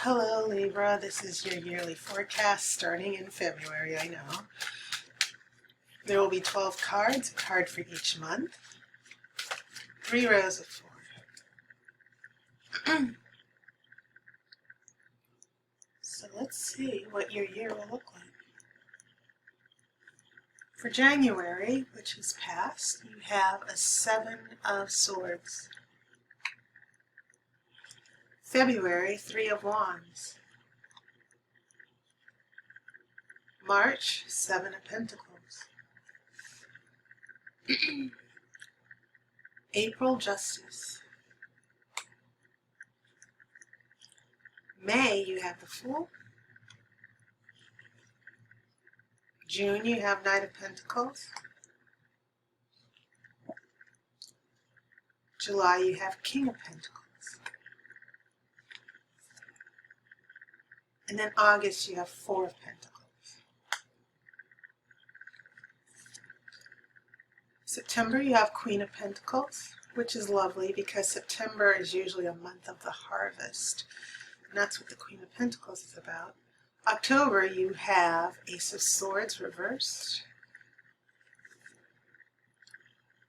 Hello Libra, this is your yearly forecast starting in February, I know. There will be 12 cards, a card for each month. 3 rows of 4. So let's see what your year will look like. For January, which is past, you have a 7 of Swords. February, 3 of Wands. March, 7 of Pentacles. April, Justice. May, you have the Fool. June, you have Knight of Pentacles. July, you have King of Pentacles. And then August, you have 4 of Pentacles. September, you have Queen of Pentacles, which is lovely because September is usually a month of the harvest. And that's what the Queen of Pentacles is about. October, you have Ace of Swords reversed.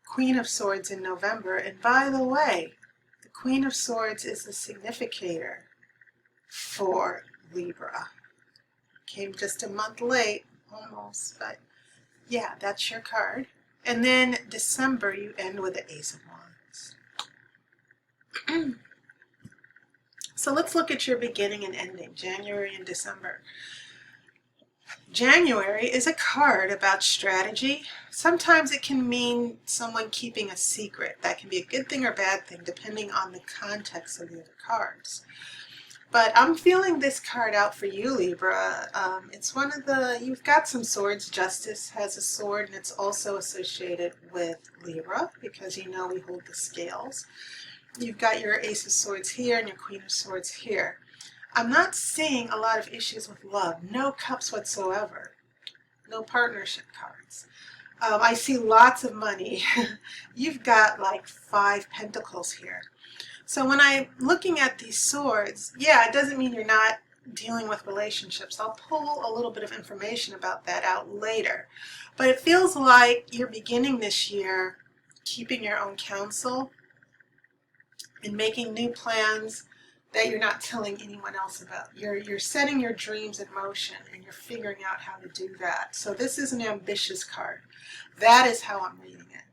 Queen of Swords in November. And by the way, the Queen of Swords is the significator for Libra. Came just a month late, almost, but yeah, that's your card. And then December, you end with the Ace of Wands. So let's look at your beginning and ending, January and December. January is a card about strategy. Sometimes it can mean someone keeping a secret. That can be a good thing or bad thing, depending on the context of the other cards. But I'm feeling this card out for you, Libra. It's one of the, you've got some swords. Justice has a sword, and it's also associated with Libra because you know we hold the scales. You've got your Ace of Swords here and your Queen of Swords here. I'm not seeing a lot of issues with love. No cups whatsoever. No partnership cards. I see lots of money. You've got like 5 pentacles here. So when I'm looking at these swords, yeah, it doesn't mean you're not dealing with relationships. I'll pull a little bit of information about that out later. But it feels like you're beginning this year keeping your own counsel and making new plans that you're not telling anyone else about. You're setting your dreams in motion and you're figuring out how to do that. So this is an ambitious card. That is how I'm reading it.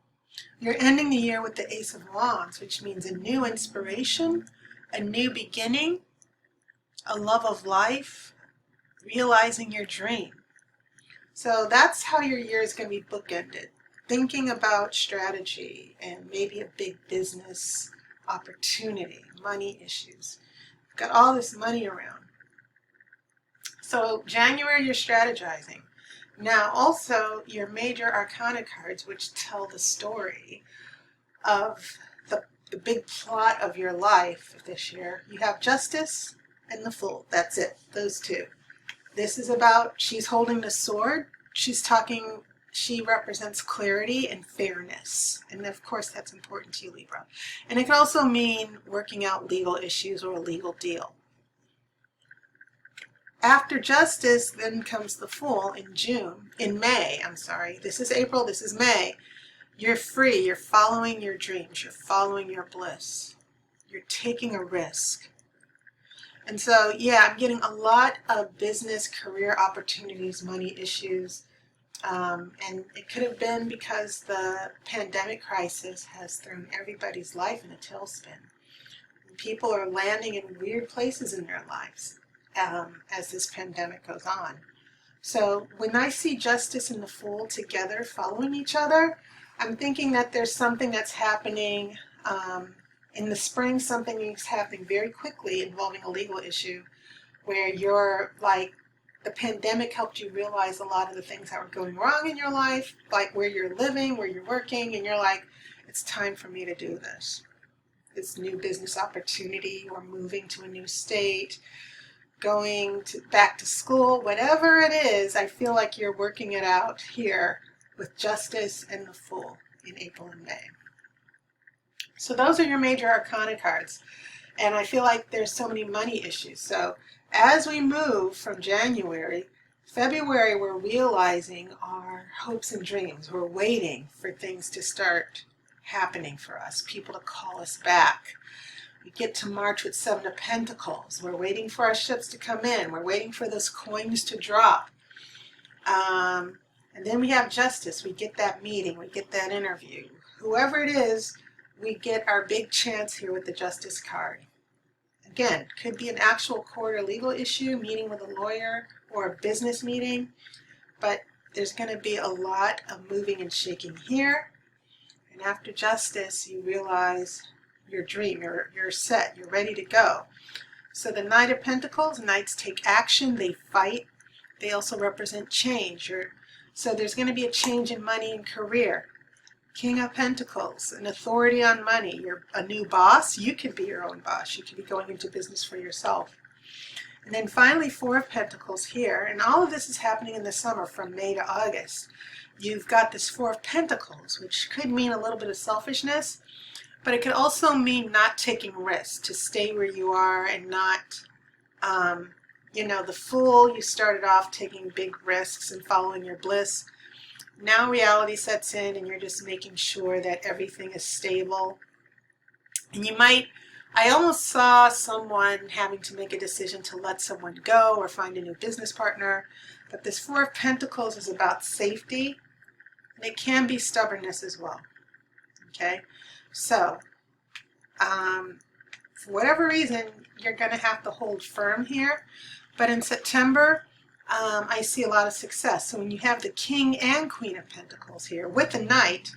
You're ending the year with the Ace of Wands, which means a new inspiration, a new beginning, a love of life, realizing your dream. So that's how your year is going to be bookended. Thinking about strategy and maybe a big business opportunity, money issues. You've got all this money around. So January, you're strategizing. Now also your major arcana cards, which tell the story of the big plot of your life this year. You have Justice and the Fool. That's it, those 2. This is about, she's holding the sword. She's talking, she represents clarity and fairness. And of course that's important to you, Libra. And it can also mean working out legal issues or a legal deal. After Justice, then comes the Fool in May, I'm sorry. This is April, this is May. You're free, you're following your dreams, you're following your bliss. You're taking a risk. And so, yeah, I'm getting a lot of business, career opportunities, money issues. And it could have been because the pandemic crisis has thrown everybody's life in a tailspin. People are landing in weird places in their lives. As this pandemic goes on. So when I see Justice and the Fool together following each other, I'm thinking that there's something that's happening in the spring. Something is happening very quickly involving a legal issue where you're like, the pandemic helped you realize a lot of the things that were going wrong in your life, like where you're living, where you're working, and you're like, it's time for me to do this. This new business opportunity or moving to a new state, going back to school, whatever it is, I feel like you're working it out here with Justice and the Fool in April and May. So those are your major arcana cards. And I feel like there's so many money issues. So as we move from January, February, we're realizing our hopes and dreams. We're waiting for things to start happening for us, people to call us back. We get to March with Seven of Pentacles. We're waiting for our ships to come in. We're waiting for those coins to drop. And then we have Justice. We get that meeting. We get that interview. Whoever it is, we get our big chance here with the Justice card. Again, could be an actual court or legal issue, meeting with a lawyer, or a business meeting. But there's going to be a lot of moving and shaking here. And after Justice, you realize your dream, you're set, you're ready to go. So the Knight of Pentacles, Knights take action, they fight. They also represent change. So there's going to be a change in money and career. King of Pentacles, an authority on money. You're a new boss. You could be your own boss. You could be going into business for yourself. And then finally, Four of Pentacles here. And all of this is happening in the summer from May to August. You've got this Four of Pentacles, which could mean a little bit of selfishness, but it could also mean not taking risks, to stay where you are and not, the Fool, you started off taking big risks and following your bliss. Now reality sets in and you're just making sure that everything is stable. And I almost saw someone having to make a decision to let someone go or find a new business partner. But this Four of Pentacles is about safety, and it can be stubbornness as well. Okay? So, for whatever reason, you're going to have to hold firm here. But in September, I see a lot of success. So when you have the King and Queen of Pentacles here with the Knight,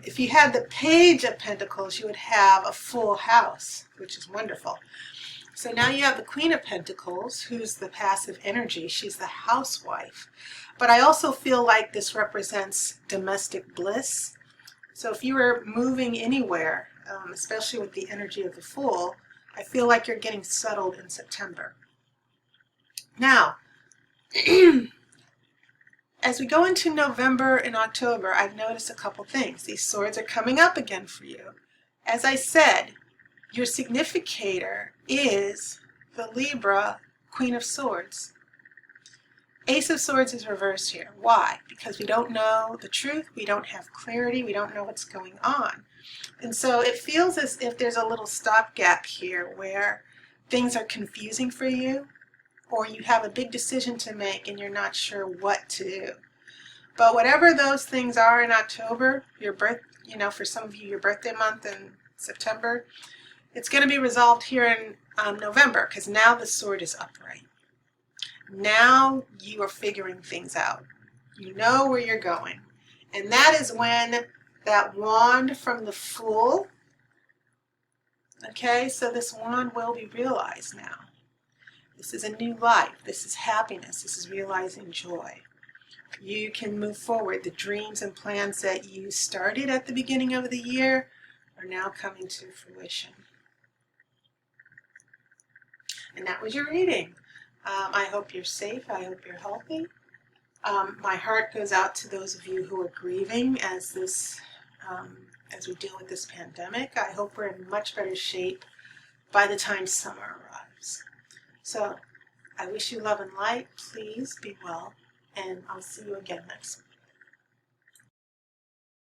if you had the Page of Pentacles, you would have a full house, which is wonderful. So now you have the Queen of Pentacles, who's the passive energy. She's the housewife. But I also feel like this represents domestic bliss. So if you were moving anywhere, especially with the energy of the Fool, I feel like you're getting settled in September. Now, as we go into November and October, I've noticed a couple things. These swords are coming up again for you. As I said, your significator is the Libra Queen of Swords. Ace of Swords is reversed here. Why? Because we don't know the truth, we don't have clarity, we don't know what's going on. And so it feels as if there's a little stopgap here where things are confusing for you, or you have a big decision to make and you're not sure what to do. But whatever those things are in October, for some of you, your birthday month in September, it's going to be resolved here in November, because now the sword is upright. Now you are figuring things out. You know where you're going. And that is when that wand from the Fool, okay, so this wand will be realized now. This is a new life. This is happiness. This is realizing joy. You can move forward. The dreams and plans that you started at the beginning of the year are now coming to fruition. And that was your reading. I hope you're safe. I hope you're healthy. My heart goes out to those of you who are grieving as we deal with this pandemic. I hope we're in much better shape by the time summer arrives. So I wish you love and light. Please be well, and I'll see you again next week.